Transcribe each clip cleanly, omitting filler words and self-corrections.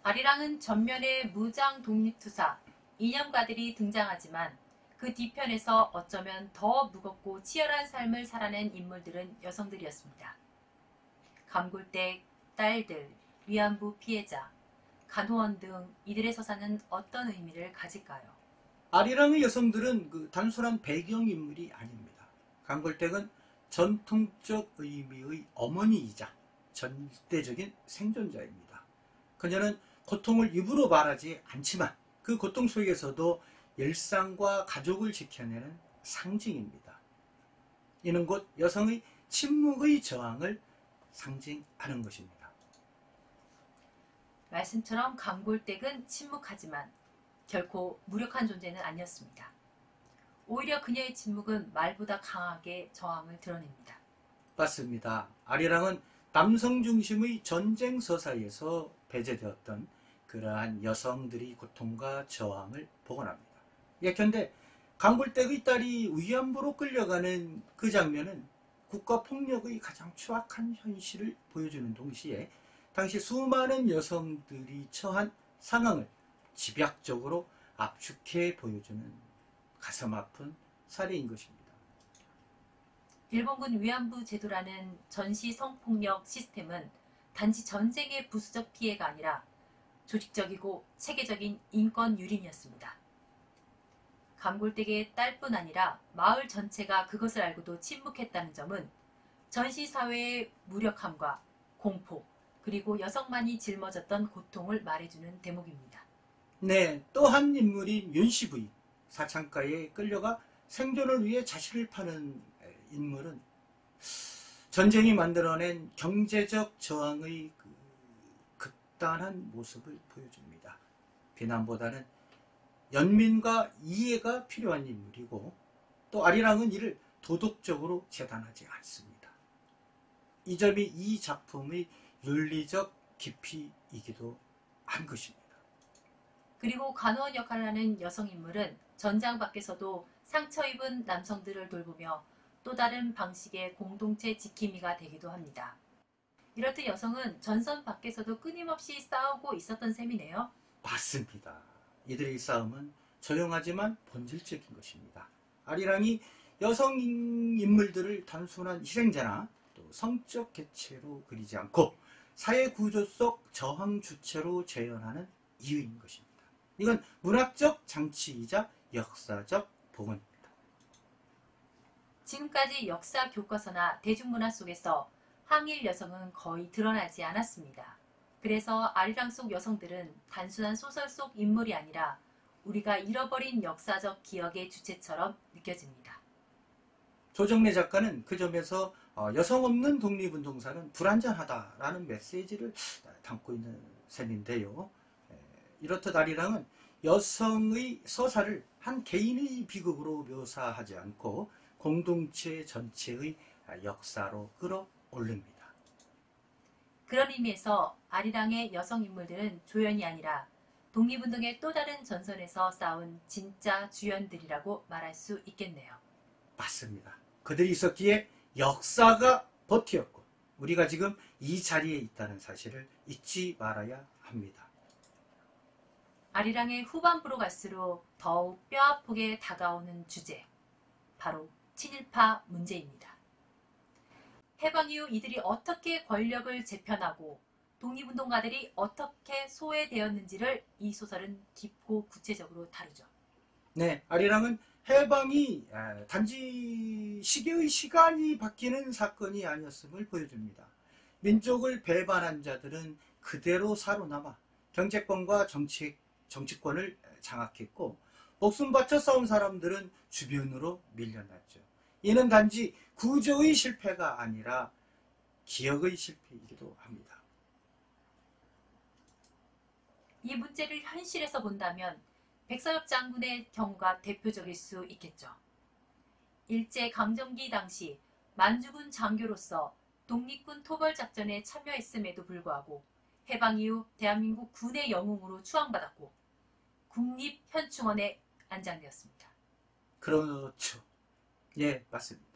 아리랑은 전면에 무장 독립투사, 이념가들이 등장하지만 그 뒤편에서 어쩌면 더 무겁고 치열한 삶을 살아낸 인물들은 여성들이었습니다. 감굴댁, 딸들, 위안부 피해자, 간호원 등 이들의 서사는 어떤 의미를 가질까요? 아리랑의 여성들은 단순한 배경인물이 아닙니다. 강골댁은 전통적 의미의 어머니이자 절대적인 생존자입니다. 그녀는 고통을 입으로 말하지 않지만 그 고통 속에서도 일상과 가족을 지켜내는 상징입니다. 이는 곧 여성의 침묵의 저항을 상징하는 것입니다. 말씀처럼 감골댁은 침묵하지만 결코 무력한 존재는 아니었습니다. 오히려 그녀의 침묵은 말보다 강하게 저항을 드러냅니다. 맞습니다. 아리랑은 남성 중심의 전쟁 서사에서 배제되었던 그러한 여성들이 고통과 저항을 복원합니다. 예컨대 강불댁의 딸이 위안부로 끌려가는 그 장면은 국가폭력의 가장 추악한 현실을 보여주는 동시에 당시 수많은 여성들이 처한 상황을 집약적으로 압축해 보여주는 가슴 아픈 사례인 것입니다. 일본군 위안부 제도라는 전시 성폭력 시스템은 단지 전쟁의 부수적 피해가 아니라 조직적이고 체계적인 인권 유린이었습니다. 감골댁의 딸뿐 아니라 마을 전체가 그것을 알고도 침묵했다는 점은 전시사회의 무력함과 공포, 그리고 여성만이 짊어졌던 고통을 말해주는 대목입니다. 네, 또 한 인물인 윤시부이, 사창가에 끌려가 생존을 위해 자신을 파는 인물은 전쟁이 만들어낸 경제적 저항의 극단한 모습을 보여줍니다. 비난보다는 연민과 이해가 필요한 인물이고, 또 아리랑은 이를 도덕적으로 재단하지 않습니다. 이 점이 이 작품의 윤리적 깊이이기도 한 것입니다. 그리고 간호원 역할을 하는 여성인물은 전장 밖에서도 상처 입은 남성들을 돌보며 또 다른 방식의 공동체 지킴이가 되기도 합니다. 이렇듯 여성은 전선 밖에서도 끊임없이 싸우고 있었던 셈이네요. 맞습니다. 이들의 싸움은 조용하지만 본질적인 것입니다. 아리랑이 여성 인물들을 단순한 희생자나 또 성적 개체로 그리지 않고 사회 구조 속 저항 주체로 재현하는 이유인 것입니다. 이건 문학적 장치이자 역사적 복원입니다. 지금까지 역사 교과서나 대중문화 속에서 항일 여성은 거의 드러나지 않았습니다. 그래서 아리랑 속 여성들은 단순한 소설 속 인물이 아니라 우리가 잃어버린 역사적 기억의 주체처럼 느껴집니다. 조정래 작가는 그 점에서 여성 없는 독립운동사는 불완전하다라는 메시지를 담고 있는 셈인데요. 이렇듯 아리랑은 여성의 서사를 한 개인의 비극으로 묘사하지 않고 공동체 전체의 역사로 끌어올립니다. 그런 의미에서 아리랑의 여성 인물들은 조연이 아니라 독립운동의 또 다른 전선에서 싸운 진짜 주연들이라고 말할 수 있겠네요. 맞습니다. 그들이 있었기에 역사가 버티었고 우리가 지금 이 자리에 있다는 사실을 잊지 말아야 합니다. 아리랑의 후반부로 갈수록 더욱 뼈아프게 다가오는 주제, 바로 친일파 문제입니다. 해방 이후 이들이 어떻게 권력을 재편하고 독립운동가들이 어떻게 소외되었는지를 이 소설은 깊고 구체적으로 다루죠. 네, 아리랑은 해방이 단지 시계의 시간이 바뀌는 사건이 아니었음을 보여줍니다. 민족을 배반한 자들은 그대로 살아남아 경제권과 정치권을 장악했고 목숨 바쳐 싸운 사람들은 주변으로 밀려났죠. 이는 단지 구조의 실패가 아니라 기억의 실패이기도 합니다. 이 문제를 현실에서 본다면 백선엽 장군의 경우가 대표적일 수 있겠죠. 일제강점기 당시 만주군 장교로서 독립군 토벌작전에 참여했음에도 불구하고 해방 이후 대한민국 군의 영웅으로 추앙받았고 국립현충원에 안장되었습니다. 그렇죠. 예, 맞습니다.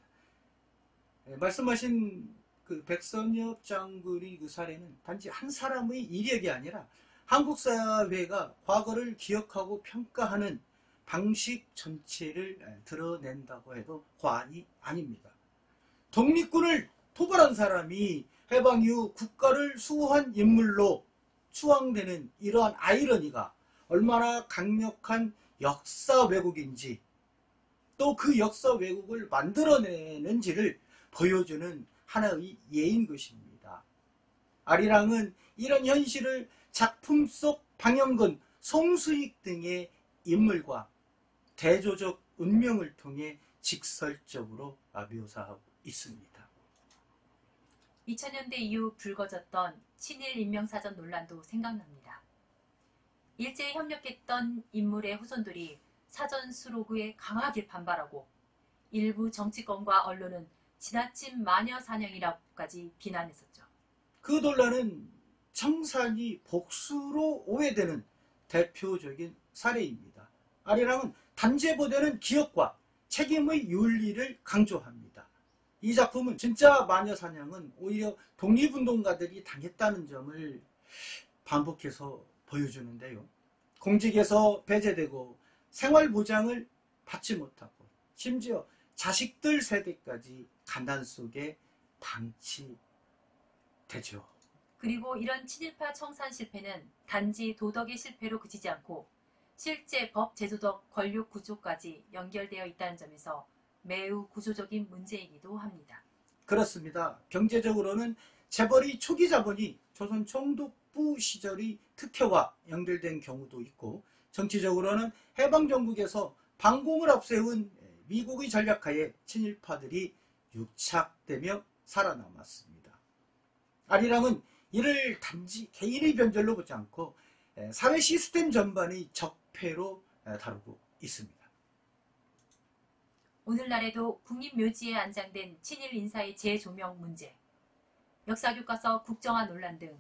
말씀하신 그 백선엽 장군의 그 사례는 단지 한 사람의 이력이 아니라 한국 사회가 과거를 기억하고 평가하는 방식 전체를 드러낸다고 해도 과언이 아닙니다. 독립군을 토벌한 사람이 해방 이후 국가를 수호한 인물로 추앙되는 이러한 아이러니가 얼마나 강력한 역사 왜곡인지, 또 그 역사 왜곡을 만들어내는지를 보여주는 하나의 예인 것입니다. 아리랑은 이런 현실을 작품 속 방영근, 송수익 등의 인물과 대조적 운명을 통해 직설적으로 묘사하고 있습니다. 2000년대 이후 불거졌던 친일 인명사전 논란도 생각납니다. 일제에 협력했던 인물의 후손들이 사전 수록에 강하게 반발하고 일부 정치권과 언론은 지나친 마녀 사냥이라고까지 비난했었죠. 그 논란은 청산이 복수로 오해되는 대표적인 사례입니다. 아리랑은 단죄보다는 기억과 책임의 윤리를 강조합니다. 이 작품은 진짜 마녀사냥은 오히려 독립운동가들이 당했다는 점을 반복해서 보여주는데요. 공직에서 배제되고 생활보장을 받지 못하고 심지어 자식들 세대까지 가난 속에 방치되죠. 그리고 이런 친일파 청산 실패는 단지 도덕의 실패로 그치지 않고 실제 법, 제도적 권력 구조까지 연결되어 있다는 점에서 매우 구조적인 문제이기도 합니다. 그렇습니다. 경제적으로는 재벌이 초기 자본이 조선 총독부 시절의 특혜와 연결된 경우도 있고, 정치적으로는 해방정국에서 반공을 앞세운 미국의 전략하에 친일파들이 유착되며 살아남았습니다. 아리랑은 이를 단지 개인의 변절로 보지 않고 사회 시스템 전반의 적폐로 다루고 있습니다. 오늘날에도 국립묘지에 안장된 친일 인사의 재조명 문제, 역사교과서 국정화 논란 등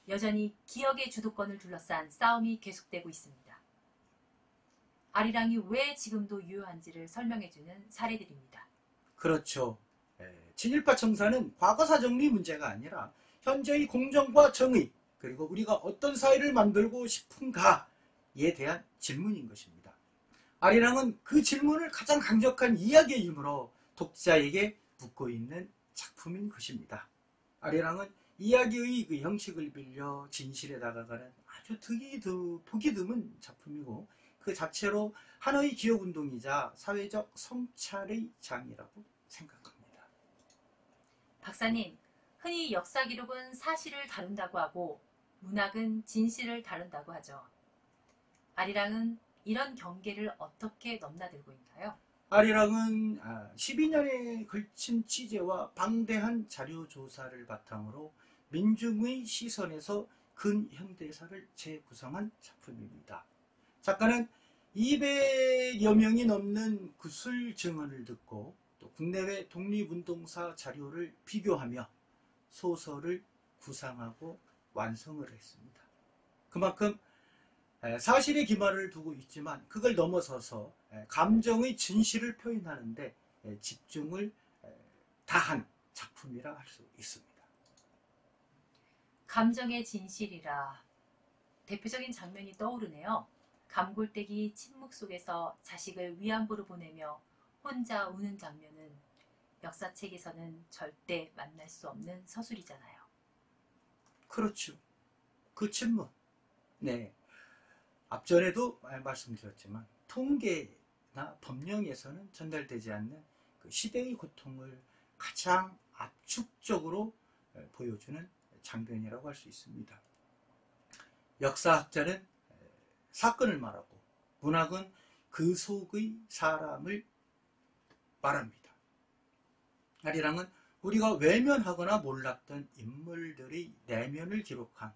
여전히 기억의 주도권을 둘러싼 싸움이 계속되고 있습니다. 아리랑이 왜 지금도 유효한지를 설명해주는 사례들입니다. 그렇죠. 친일파 청산은 과거사 정리 문제가 아니라 현재의 공정과 정의, 그리고 우리가 어떤 사회를 만들고 싶은가에 대한 질문인 것입니다. 아리랑은 그 질문을 가장 강력한 이야기의 힘으로 독자에게 묻고 있는 작품인 것입니다. 아리랑은 이야기의 그 형식을 빌려 진실에 다가가는 아주 보기 드문 작품이고, 그 자체로 하나의 기억운동이자 사회적 성찰의 장이라고 생각합니다. 박사님, 흔히 역사 기록은 사실을 다룬다고 하고 문학은 진실을 다룬다고 하죠. 아리랑은 이런 경계를 어떻게 넘나들고 있나요? 아리랑은 12년에 걸친 취재와 방대한 자료 조사를 바탕으로 민중의 시선에서 근현대사를 재구성한 작품입니다. 작가는 200여 명이 넘는 구술 증언을 듣고 또 국내외 독립운동사 자료를 비교하며 소설을 구상하고 완성을 했습니다. 그만큼 사실의 기반을 두고 있지만 그걸 넘어서서 감정의 진실을 표현하는 데 집중을 다한 작품이라 할 수 있습니다. 감정의 진실이라 대표적인 장면이 떠오르네요. 감골댁이 침묵 속에서 자식을 위안부로 보내며 혼자 우는 장면은 역사책에서는 절대 만날 수 없는 서술이잖아요. 그렇죠. 그 침묵. 네. 앞전에도 말씀드렸지만 통계나 법령에서는 전달되지 않는 그 시대의 고통을 가장 압축적으로 보여주는 장면이라고 할 수 있습니다. 역사학자는 사건을 말하고 문학은 그 속의 사람을 말합니다. 아리랑은 우리가 외면하거나 몰랐던 인물들의 내면을 기록한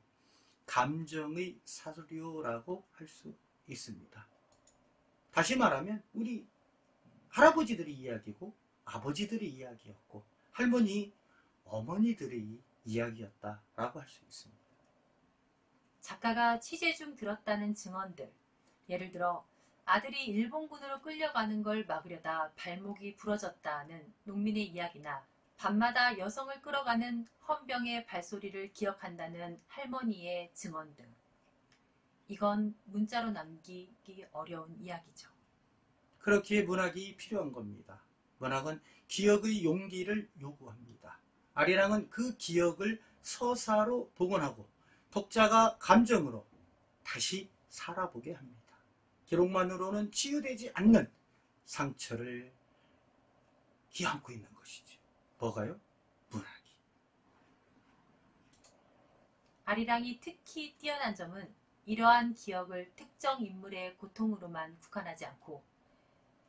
감정의 사료라고 할 수 있습니다. 다시 말하면 우리 할아버지들의 이야기고 아버지들의 이야기였고 할머니, 어머니들의 이야기였다라고 할 수 있습니다. 작가가 취재 중 들었다는 증언들, 예를 들어 아들이 일본군으로 끌려가는 걸 막으려다 발목이 부러졌다는 농민의 이야기나 밤마다 여성을 끌어가는 헌병의 발소리를 기억한다는 할머니의 증언 등 이건 문자로 남기기 어려운 이야기죠. 그렇기에 문학이 필요한 겁니다. 문학은 기억의 용기를 요구합니다. 아리랑은 그 기억을 서사로 복원하고 독자가 감정으로 다시 살아보게 합니다. 기록만으로는 치유되지 않는 상처를 기안고 있는 것이죠. 뭐가요? 문학이. 아리랑이 특히 뛰어난 점은 이러한 기억을 특정 인물의 고통으로만 국한하지 않고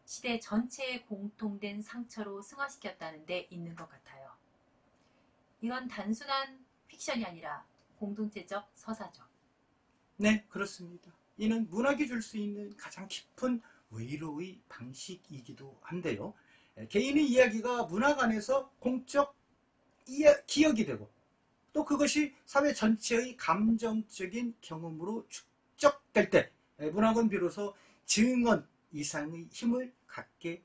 시대 전체에 공통된 상처로 승화시켰다는 데 있는 것 같아요. 이건 단순한 픽션이 아니라 공동체적 서사죠. 네, 그렇습니다. 이는 문학이 줄 수 있는 가장 깊은 위로의 방식이기도 한데요. 개인의 이야기가 문학 안에서 공적 기억이 되고 또 그것이 사회 전체의 감정적인 경험으로 축적될 때 문학은 비로소 증언 이상의 힘을 갖게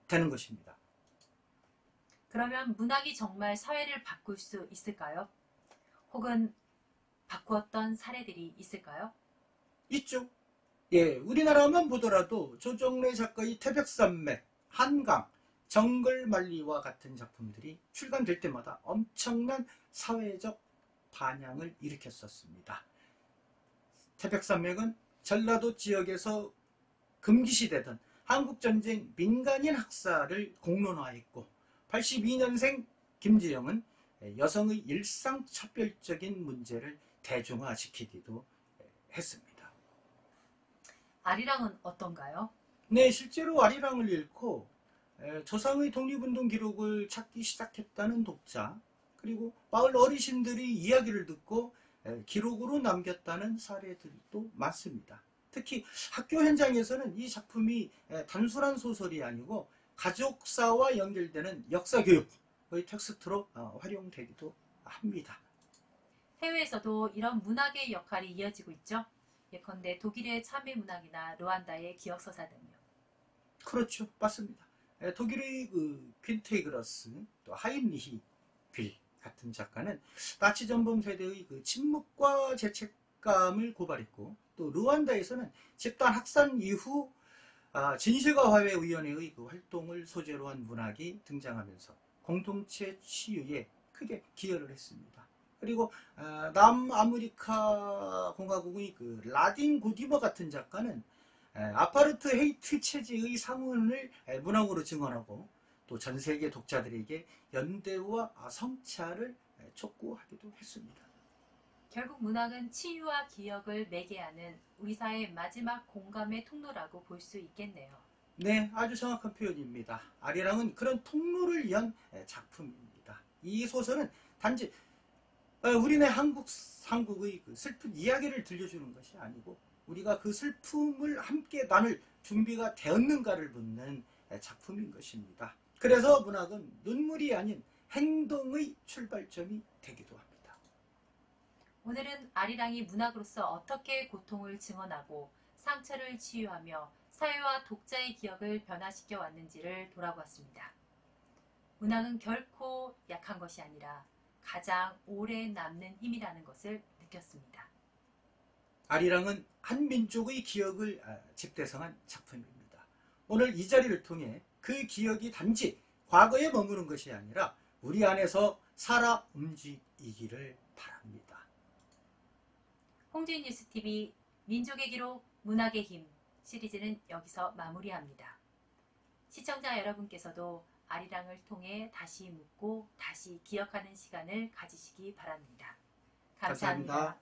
되는 것입니다. 그러면 문학이 정말 사회를 바꿀 수 있을까요? 혹은 바꾸었던 사례들이 있을까요? 있죠. 예, 우리나라만 보더라도 조정래 작가의 태백산맥, 한강, 정글만리와 같은 작품들이 출간될 때마다 엄청난 사회적 반향을 일으켰었습니다. 태백산맥은 전라도 지역에서 금기시되던 한국전쟁 민간인 학살을 공론화했고 82년생 김지영은 여성의 일상차별적인 문제를 대중화시키기도 했습니다. 아리랑은 어떤가요? 네, 실제로 아리랑을 읽고 조상의 독립운동 기록을 찾기 시작했다는 독자, 그리고 마을 어르신들이 이야기를 듣고 기록으로 남겼다는 사례들도 많습니다. 특히 학교 현장에서는 이 작품이 단순한 소설이 아니고 가족사와 연결되는 역사교육의 텍스트로 활용되기도 합니다. 해외에서도 이런 문학의 역할이 이어지고 있죠. 예컨대 독일의 참외문학이나 르완다의 기억서사 등요. 그렇죠. 맞습니다. 독일의 퀸테이그러스, 또 하임리히 빌 같은 작가는 나치 전범 세대의 침묵과 죄책감을 고발했고, 또 르완다에서는 집단 학살 이후 진실과화해위원회의 활동을 소재로 한 문학이 등장하면서 공동체 치유에 크게 기여를 했습니다. 그리고 남아메리카 공화국의 라딘 고디머 같은 작가는 아파르트 헤이트 체제의 상흔을 문학으로 증언하고 또 전 세계 독자들에게 연대와 성찰을 촉구하기도 했습니다. 결국 문학은 치유와 기억을 매개하는 우리 사회의 마지막 공감의 통로라고 볼 수 있겠네요. 네, 아주 정확한 표현입니다. 아리랑은 그런 통로를 연 작품입니다. 이 소설은 단지 우리네 한국의 슬픈 이야기를 들려주는 것이 아니고 우리가 그 슬픔을 함께 나눌 준비가 되었는가를 묻는 작품인 것입니다. 그래서 문학은 눈물이 아닌 행동의 출발점이 되기도 합니다. 오늘은 아리랑이 문학으로서 어떻게 고통을 증언하고 상처를 치유하며 사회와 독자의 기억을 변화시켜 왔는지를 돌아보았습니다. 문학은 결코 약한 것이 아니라 가장 오래 남는 힘이라는 것을 느꼈습니다. 아리랑은 한 민족의 기억을 집대성한 작품입니다. 오늘 이 자리를 통해 그 기억이 단지 과거에 머무는 것이 아니라 우리 안에서 살아 움직이기를 바랍니다. 홍주인 뉴스TV 민족의 기록 문학의 힘 시리즈는 여기서 마무리합니다. 시청자 여러분께서도 아리랑을 통해 다시 묻고 다시 기억하는 시간을 가지시기 바랍니다. 감사합니다.